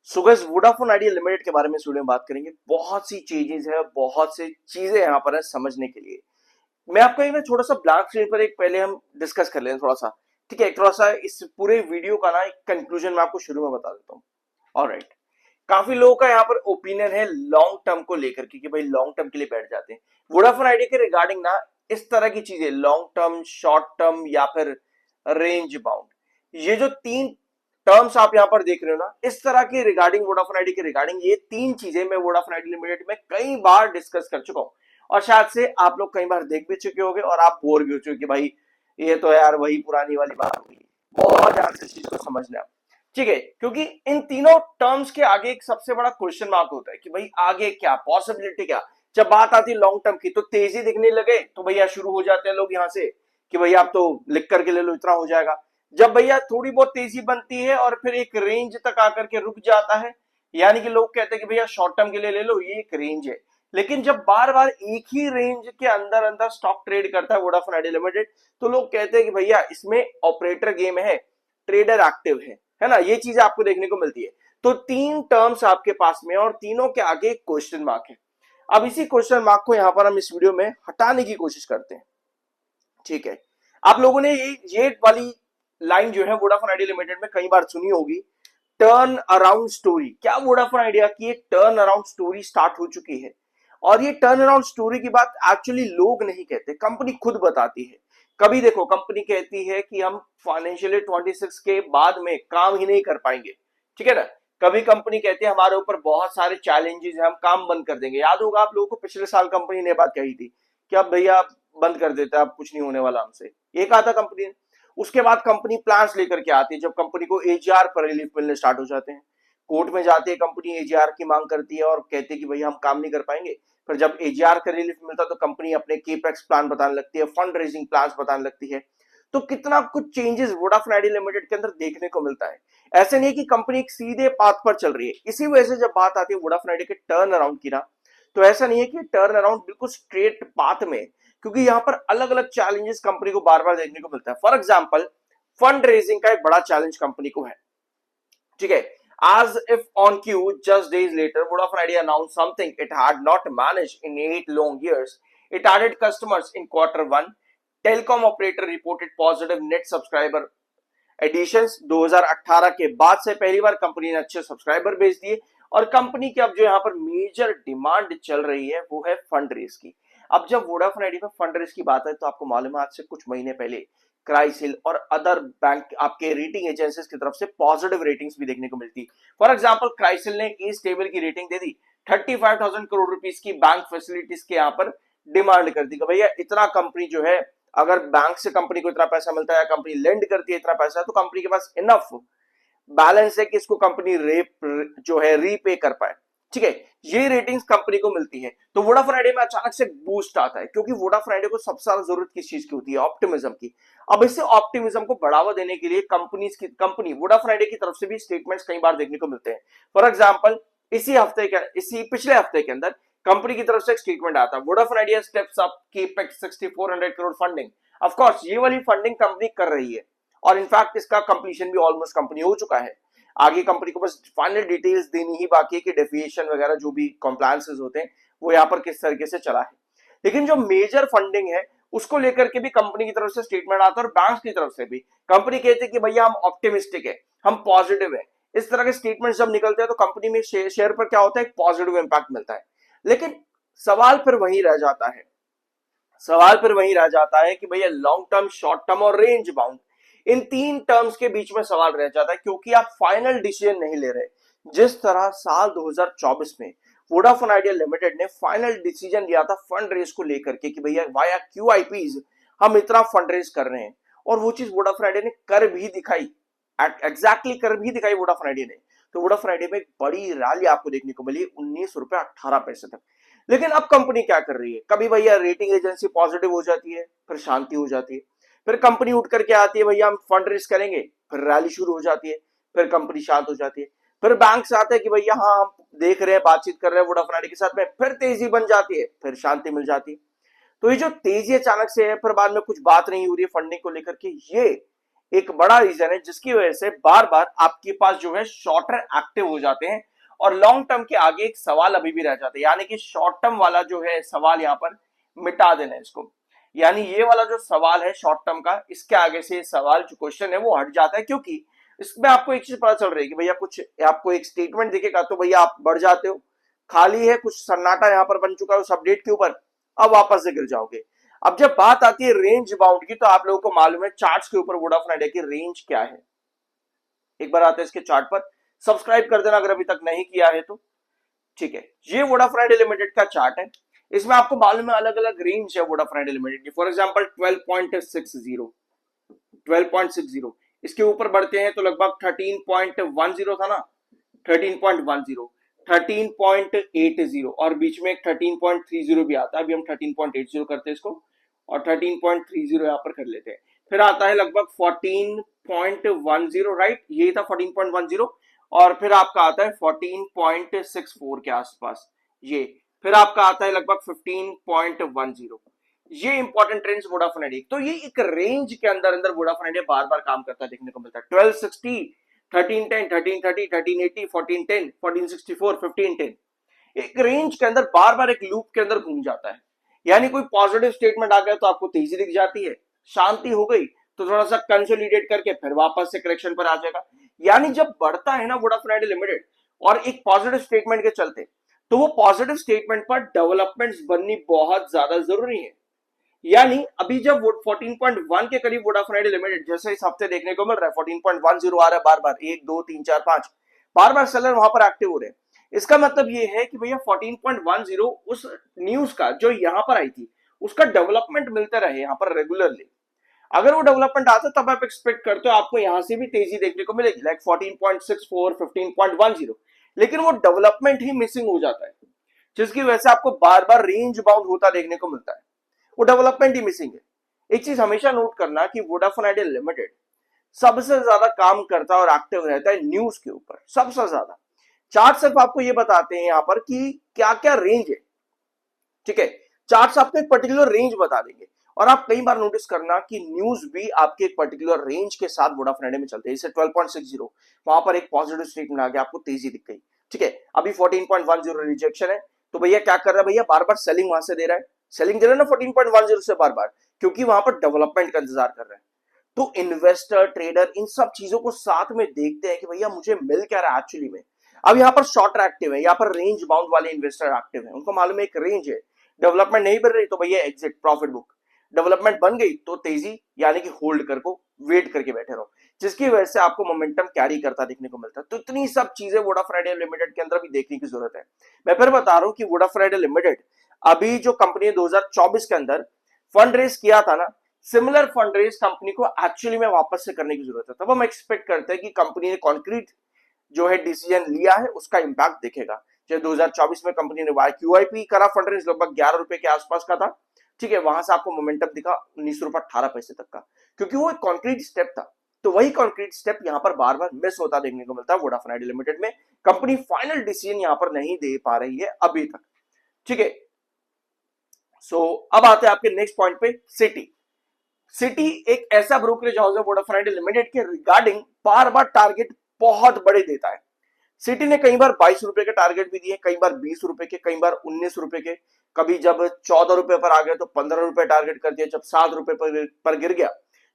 So guys, Vodafone idea limited के बारे में इस वीडियो में बात करेंगे। बहुत सी चीजें है, बहुत सी चीजें यहाँ पर है समझने के लिए। मैं आपको एक ना छोटा सा ब्लैंक स्क्रीन पर एक पहले हम डिस्कस कर लें थोड़ा सा। ठीक है, थोड़ा सा इस पूरे वीडियो का ना एक कंक्लूजन मैं आपको शुरू में बता देता हूँ। ऑलराइट, काफी लोगों का यहाँ पर ओपिनियन है लॉन्ग टर्म को लेकर के कि भाई लॉन्ग टर्म के लिए बैठ जाते हैं। वोडाफोन आइडिया के रिगार्डिंग ना इस तरह की चीजें, लॉन्ग टर्म, शॉर्ट टर्म या फिर रेंज बाउंड, ये जो तीन टर्म्स आप यहाँ पर देख रहे हो ना, इस तरह की रिगार्डिंग वोडाफोन आइडिया के रिगार्डिंग ये तीन चीजें मैं वोडाफोन आइडिया लिमिटेड में कई बार डिस्कस कर चुका हूँ। और शायद से आप लोग कई बार देख भी चुके होंगे और आप बोर भी हो चुके कि भाई ये तो यार वही पुरानी वाली बात हुई। बहुत ध्यान से इस चीज को समझना, ठीक है, क्योंकि इन तीनों टर्म्स के आगे एक सबसे बड़ा क्वेश्चन मार्क होता है कि भाई आगे क्या पॉसिबिलिटी, क्या जब बात आती है लॉन्ग टर्म की तो तेजी दिखने लगे तो भैया शुरू हो जाते हैं लोग यहाँ से कि भैया आप तो लिख करके ले लो इतना हो जाएगा। जब भैया थोड़ी बहुत तेजी बनती है और फिर एक रेंज तक आकर के रुक जाता है, यानी कि लोग कहते हैं कि भैया शॉर्ट टर्म के लिए ले लो, ये एक रेंज है। लेकिन जब बार बार एक ही रेंज के अंदर अंदर स्टॉक ट्रेड करता है वोडाफोन आइडिया लिमिटेड, तो लोग कहते हैं कि भैया इसमें ऑपरेटर गेम है, ट्रेडर एक्टिव है ना, ये चीज आपको देखने को मिलती है। तो तीन टर्म्स आपके पास में और तीनों के आगे क्वेश्चन मार्क है। अब इसी क्वेश्चन मार्क को यहां पर हम इस वीडियो में हटाने की कोशिश करते हैं। ठीक है, आप लोगों ने ये वाली लाइन जो है वोडाफोन आइडिया लिमिटेड में कई बार सुनी होगी, टर्न अराउंड स्टोरी। क्या वोडाफोन आइडिया की एक टर्न अराउंड स्टोरी स्टार्ट हो चुकी है? और ये टर्न अराउंड स्टोरी की बात एक्चुअली लोग नहीं कहते, कंपनी खुद बताती है। कभी देखो कंपनी कहती है कि हम फाइनेंशियल 26 के बाद में काम ही नहीं कर पाएंगे, ठीक है ना। कभी कंपनी कहती है हमारे ऊपर बहुत सारे चैलेंजेस हैं, हम काम बंद कर देंगे। याद होगा आप लोगों को पिछले साल कंपनी ने बात कही थी कि अब भैया बंद कर देता है, अब कुछ नहीं होने वाला हमसे, ये कहा था कंपनी ने। उसके बाद कंपनी प्लान्स लेकर के आती है, जब कंपनी को एजीआर पर रिलीफ मिलने स्टार्ट हो जाते हैं। कोर्ट में जाती है कंपनी, एजीआर की मांग करती है और कहती है कि भैया हम काम नहीं कर पाएंगे। फिर जब एजीआर का रिलीफ मिलता है तो कंपनी अपने केपेक्स प्लान बताने लगती है, फंड रेजिंग प्लान बताने लगती है। तो कितना कुछ चेंजेस वोडाफोन आइडिया लिमिटेड के अंदर देखने को मिलता है। ऐसे नहीं कि कंपनी एक सीधे पाथ पर चल रही है। इसी वजह से जब बात आती है वोडाफोन आइडिया के टर्न अराउंड की ना, तो ऐसा नहीं है कि टर्न अराउंड बिल्कुल स्ट्रेट पाथ में, क्योंकि यहाँ पर अलग अलग चैलेंजेस कंपनी को बार बार देखने को मिलता है। फॉर एग्जाम्पल, फंड रेजिंग का एक बड़ा चैलेंज कंपनी को है, ठीक है। As if on cue, just days later, Vodafone Idea announced something it had not managed in 8 long years. It added customers in Q1. Telecom operator reported positive net subscriber additions. 2018 के बाद से पहली बार company ने अच्छे subscriber भेज दिए। और company की अब जो यहाँ पर मेजर डिमांड चल रही है वो है फंड रेज की। अब जब वोडाफोन आइडिया में फंड रेज की बात है तो आपको मालूम है आज से कुछ महीने पहले क्राइसिल और अदर बैंक आपके रेटिंग एजेंसीज की तरफ से पॉजिटिव रेटिंग्स भी देखने को मिलती। फॉर एग्जांपल, क्राइसिल ने ए स्टेबल की रेटिंग दे दी, 35,000 करोड़ रुपीस की बैंक फैसिलिटीज के यहाँ पर डिमांड कर दी कि भैया इतना कंपनी जो है, अगर बैंक से कंपनी को इतना पैसा मिलता है या कंपनी लेंड करती है इतना पैसा, तो कंपनी के पास इनफ बैलेंस है कि इसको कंपनी रेप जो है रीपे कर पाए, ठीक है। ये रेटिंग्स कंपनी को मिलती है। तो वोडाफोन आइडिया में अचानक से बूस्ट आता है, क्योंकि वोडाफोन आइडिया को सबसे ज्यादा जरूरत किस चीज की होती है? ऑप्टिमिज्म की। अब इसे ऑप्टिमिज्म को बढ़ावा देने के लिए कंपनी वोडाफोन आइडिया की तरफ से भी स्टेटमेंट्स कई बार देखने को मिलते हैं। फॉर एग्जाम्पल, इसी पिछले हफ्ते के अंदर कंपनी की तरफ से एक स्टेटमेंट आता है, Vodafone idea steps up capex 6400 crore funding. Of course ये वाली फंडिंग कंपनी कर रही है और इनफैक्ट इसका कंप्लीशन भी ऑलमोस्ट कंपनी हो चुका है। आगे कंपनी को बस फाइनल डिटेल्स देनी ही बाकी है कि डेफिएशन वगैरह जो भी कॉम्प्लायंसेस होते हैं वो यहाँ पर किस तरीके से चला है। लेकिन जो मेजर फंडिंग है उसको लेकर के भी कंपनी की तरफ से स्टेटमेंट आता है और बैंक की तरफ से भी। कंपनी कहती है कि भैया हम ऑप्टिमिस्टिक है, हम पॉजिटिव है। इस तरह के स्टेटमेंट जब निकलते हैं तो कंपनी में शेयर पर क्या होता है? एक पॉजिटिव इंपैक्ट मिलता है। लेकिन सवाल फिर वही रह जाता है, सवाल फिर वही रह जाता है कि भैया लॉन्ग टर्म, शॉर्ट टर्म और रेंज बाउंड, इन तीन टर्म्स के बीच में सवाल रह जाता है, क्योंकि आप फाइनल डिसीजन नहीं ले रहे। जिस तरह साल 2024 में वोडाफोन आइडिया लिमिटेड ने फाइनल डिसीजन लिया था फंड रेज को लेकर के कि भैया वाया क्यूआईपीज हम इतना फंड रेज कर रहे हैं, और वो चीज वोडाफोन आइडिया ने कर भी दिखाई, एग्जैक्टली कर भी दिखाई वोडाफोन आइडिया ने। तो वोडाफोन आइडिया में एक बड़ी रैली आपको देखने को मिली 19 रुपए 18 पैसे तक। लेकिन अब कंपनी क्या कर रही है? कभी भैया रेटिंग एजेंसी पॉजिटिव हो जाती है, फिर शांति हो जाती है, फिर कंपनी उठ करके आती है भैया हम फंड रेज करेंगे, फिर रैली शुरू हो जाती है, फिर कंपनी शांत हो जाती है, फिर बैंक से आते हैं कि भैया हाँ हम देख रहे हैं, बातचीत कर रहे हैं वोडाफोन आइडिया के साथ में, फिर तेजी बन जाती है, फिर शांति मिल जाती है। तो ये जो तेजी अचानक से है, फिर बाद में कुछ बात नहीं हो रही है फंडिंग को लेकर के, ये एक बड़ा रीजन है जिसकी वजह से बार बार आपके पास जो है शॉर्टर एक्टिव हो जाते हैं और लॉन्ग टर्म के आगे एक सवाल अभी भी रह जाते हैं, यानी कि शॉर्ट टर्म वाला जो है सवाल यहाँ पर मिटा देना है इसको। यानी ये वाला जो सवाल है शॉर्ट टर्म का, इसके आगे से सवाल जो क्वेश्चन है वो हट जाता है, क्योंकि इसमें आपको एक चीज पता चल रही है कि भैया कुछ आपको एक स्टेटमेंट दिखेगा तो भैया आप बढ़ जाते हो, खाली है कुछ सन्नाटा यहां पर बन चुका है उस अपडेट के ऊपर, अब वापस से गिर जाओगे। अब जब बात आती है रेंज बाउंड की, तो आप लोगों को मालूम है चार्ट्स के ऊपर वोडाफोन आइडिया की रेंज क्या है। एक बार आते हैं इसके चार्ट पर, सब्सक्राइब कर देना अगर अभी तक नहीं किया है तो। ठीक है, ये वोडाफोन आइडिया लिमिटेड का चार्ट है। इसमें आपको मालूम है अलग अलग रेंज है वोडाफोन आइडिया लिमिटेड की। फॉर एग्जांपल 12.60 इसके ऊपर बढ़ते हैं तो लगभग 13.10 था ना, 13.10, 13.80 और बीच में एक 13.30 भी आता है। अभी हम 13.80 करते हैं इसको और 13.30 यहाँ पर कर लेते हैं। फिर आता है लगभग 14.10, राइट, यही था 14.10। और फिर आपका आता है 14.64 के आसपास ये। फिर आपका आता है लगभग 15.10। ये इंपॉर्टेंट ट्रेंड्स वोडाफोन आइडिया, तो ये एक रेंज के अंदर अंदर वोडाफोन आइडिया बार बार काम करता देखने को मिलता है। 1260, 1310, 1330, 1380, 1410, 1464, 1510, एक रेंज के अंदर बार बार एक लूप के अंदर घूम जाता है। यानी कोई पॉजिटिव स्टेटमेंट आ गया तो आपको तेजी दिख जाती है, शांति हो गई तो थोड़ा सा कंसोलिडेट करके फिर वापस से करेक्शन पर आ जाएगा। यानी जब बढ़ता है ना वोडाफोन आइडिया लिमिटेड और एक पॉजिटिव स्टेटमेंट के चलते, तो वो पॉजिटिव स्टेटमेंट पर डेवलपमेंट्स बननी बहुत ज्यादा जरूरी है। यानी अभी जब 14.1 के करीब वोडाफोन आइडिया लिमिटेड जैसे इस हफ्ते देखने को मिल रहा है, 14.10 आ रहा है बार बार, 1 2 3 4 5 बार बार सेलर वहां पर एक्टिव हो रहे हैं। इसका मतलब ये है कि भैया 14.10 उस न्यूज का जो यहां पर आई थी उसका डेवलपमेंट मिलता रहे यहां पर रेगुलरली। अगर वो डेवलपमेंट आता तब आप एक्सपेक्ट करते हो आपको यहां से भी तेजी देखने को मिलेगी, लाइक 14.64, 15.10, लेकिन वो डेवलपमेंट ही मिसिंग हो जाता है, जिसकी वजह से आपको बार बार रेंज बाउंड होता देखने को मिलता है। वो डेवलपमेंट ही मिसिंग है। एक चीज हमेशा नोट करना कि वोडाफोन आइडिया लिमिटेड सबसे ज्यादा काम करता है और एक्टिव रहता है न्यूज के ऊपर सबसे ज्यादा। चार्ट सिर्फ आपको ये बताते हैं यहां पर कि क्या क्या रेंज है, ठीक है, चार्ट्स आपको एक पर्टिकुलर रेंज बता देंगे। और आप कई बार नोटिस करना कि न्यूज भी आपके एक पर्टिकुलर रेंज के साथ वोडाफोन आइडिया में चलते हैं। जैसे 12.60 वहां पर एक पॉजिटिव स्टेटमेंट आ गया, आपको तेजी दिख गई, ठीक है। अभी 14.10 रिजेक्शन है, तो भैया क्या कर रहा है, भैया बार बार सेलिंग वहां से दे रहा है, सेलिंग दे रहा है ना 14.10 से बार बार, क्योंकि वहां पर डेवलपमेंट का इंतजार कर रहा है। तो इन्वेस्टर ट्रेडर इन सब चीजों को साथ में देखते हैं कि भैया मुझे मिल क्या रहा है एक्चुअली में। अब यहाँ पर शॉर्टर एक्टिव है, यहाँ पर रेंज बाउंड वाले इन्वेस्टर एक्टिव है, उनको मालूम है एक रेंज है, डेवलपमेंट नहीं बन रही तो भैया एग्जिट, प्रॉफिट बुक। डेवलपमेंट बन गई तो तेजी, यानी कि होल्ड कर को वेट करके बैठे रहो, जिसकी वजह से आपको मोमेंटम कैरी करता देखने को मिलता है। तो इतनी सब चीजें वोडाफोन आइडिया लिमिटेड के अंदर भी देखने की जरूरत है। मैं फिर बता रहा हूं कि वोडाफोन आइडिया लिमिटेड अभी जो कंपनी ने 2024 के अंदर फंड रेज किया था ना, सिमिलर फंड रेज कंपनी को एक्चुअली में वापस से करने की जरूरत है। तब हम एक्सपेक्ट करते हैं कि कंपनी ने कॉन्क्रीट जो है डिसीजन लिया है उसका इंपैक्ट दिखेगा। जैसे 2024 में कंपनी ने QIP करा, फंड रेज लगभग 11 रुपए के आसपास का था, ठीक है, वहां से आपको मोमेंटम दिखा 19 रुपए 18 पैसे तक का, क्योंकि वो एक कॉन्क्रीट स्टेप था। तो वही कॉन्क्रीट स्टेप यहां पर बार बार मिस होता देखने को मिलता है वोडाफोन आइडिया लिमिटेड में। कंपनी फाइनल डिसीजन यहां पर नहीं दे पा रही है अभी तक, ठीक है। सो अब आते हैं आपके नेक्स्ट पॉइंट पे, सिटी। सिटी एक ऐसा ब्रोकरेज हाउस है वोडाफोन आइडिया लिमिटेड के रिगार्डिंग बार बार टारगेट बहुत बड़े देता है। सिटी ने कई बार 22 रुपए के टारगेट भी दिए, कई बार 20 रुपए के, कई बार 19 रुपए के, कभी जब 14 रुपए पर आ गया तो 15 रुपए टारगेट कर दिया, जब 7 रुपए पर गिर गया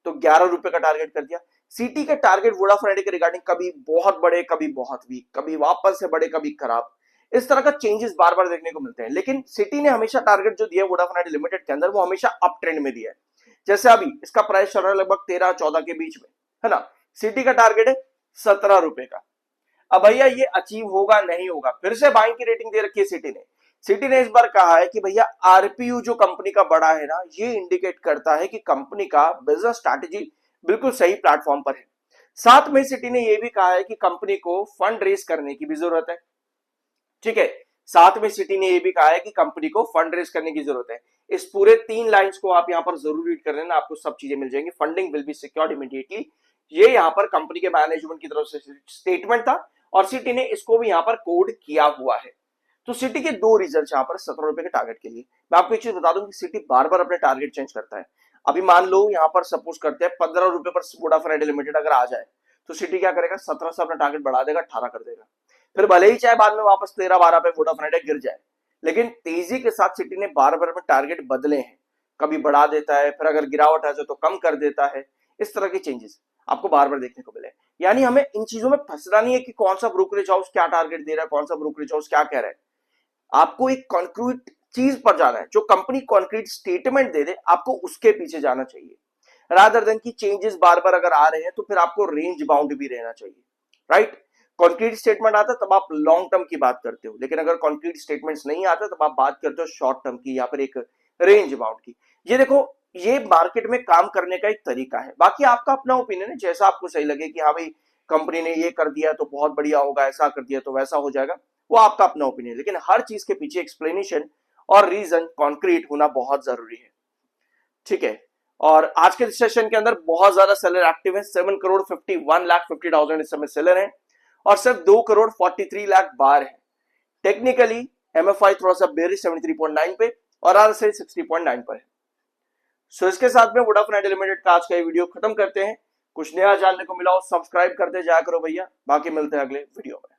तो 11 रुपए का टारगेट कर दिया। सिटी के टारगेट वोडाफोन आइडिया के रिगार्डिंग कभी बहुत बड़े, कभी बहुत वीक, कभी वापस से बड़े, कभी खराब, इस तरह का चेंजेस बार बार देखने को मिलते हैं। लेकिन सिटी ने हमेशा टारगेट जो दिया वोडाफोन आइडिया लिमिटेड के अंदर, वो हमेशा अप ट्रेंड में दिया है। जैसे अभी इसका प्राइस चल रहा है लगभग 13-14 के बीच में, है ना। सिटी का टारगेट है 17 रुपए का। अब भैया ये अचीव होगा नहीं होगा, फिर से बाइंग की रेटिंग दे रखी है सिटी ने। सिटी ने इस बार कहा है कि भैया आरपीयू जो कंपनी का बड़ा है ना, ये इंडिकेट करता है कि कंपनी का बिजनेस स्ट्रैटेजी बिल्कुल सही प्लेटफॉर्म पर है। साथ में सिटी ने यह भी कहा है कि कंपनी को फंड रेज करने की भी जरूरत है, ठीक है। साथ में सिटी ने यह भी कहा है कि कंपनी को फंड रेज करने की जरूरत है। इस पूरे 3 लाइंस को आप यहां पर जरूर रीड कर लेना, आपको सब चीजें मिल जाएंगी। Funding will be secured immediately, ये यहां पर कंपनी के मैनेजमेंट की तरफ से स्टेटमेंट था और सिटी ने इसको भी यहां पर कोड किया हुआ है। तो सिटी के 2 रिजल्ट यहां पर 17 रुपए के टारगेट के लिए। मैं आपको एक चीज बता दूं कि सिटी बार बार अपने टारगेट चेंज करता है। अभी मान लो यहाँ पर सपोज करते हैं 15 रुपए पर वोडाफोन आइडिया लिमिटेड अगर आ जाए तो सिटी क्या करेगा, 17 से अपना टारगेट बढ़ा देगा, 18 कर देगा। फिर भले ही चाहे बाद में वापस 13-12 पे वोडाफोन आइडिया गिर जाए, लेकिन तेजी के साथ सिटी ने बार बार में टारगेट बदले हैं, कभी बढ़ा देता है, फिर अगर गिरावट आ जाए तो कम कर देता है। इस तरह के चेंजेस आपको बार बार देखने को मिले। यानी हमें इन चीजों में फंसना नहीं है कि कौन सा ब्रोकरेज हाउस क्या टारगेट दे रहा है, कौन सा ब्रोकरेज हाउस क्या कह रहा है। आपको एक कॉन्क्रीट चीज पर जाना है, जो कंपनी कॉन्क्रीट स्टेटमेंट दे दे आपको उसके पीछे जाना चाहिए, रादर देन की चेंजेस बार बार अगर आ रहे हैं तो फिर आपको रेंज बाउंड भी रहना चाहिए, राइट। कॉन्क्रीट स्टेटमेंट आता तब आप लॉन्ग टर्म की बात करते हो, लेकिन अगर कॉन्क्रीट स्टेटमेंट्स नहीं आता तब आप बात करते हो शॉर्ट टर्म की या फिर एक रेंज बाउंड की। ये देखो, ये मार्केट में काम करने का एक तरीका है, बाकी आपका अपना ओपिनियन है, जैसा आपको सही लगे कि हाँ भाई कंपनी ने ये कर दिया तो बहुत बढ़िया होगा, ऐसा कर दिया तो वैसा हो जाएगा, वो आपका अपना ओपिनियन। लेकिन हर चीज के पीछे एक्सप्लेनेशन और रीजन कॉन्क्रीट होना बहुत जरूरी है, ठीक है। और आज के सेशन के अंदर बहुत ज्यादा सेलर एक्टिव है, 7,51,50,000 इस समय सेलर है और सिर्फ 2,43,00,000 बार है। टेक्निकली एमएफआई थोड़ा सा बेरिश 73.9 पे और आरएसआई 60.9 पर है। सो इसके साथ में वोडाफोन आइडिया लिमिटेड का आज का ये वीडियो खत्म करते हैं। कुछ नया जानने को मिला हो सब्सक्राइब करते जाया करो भैया, बाकी मिलते हैं अगले वीडियो में।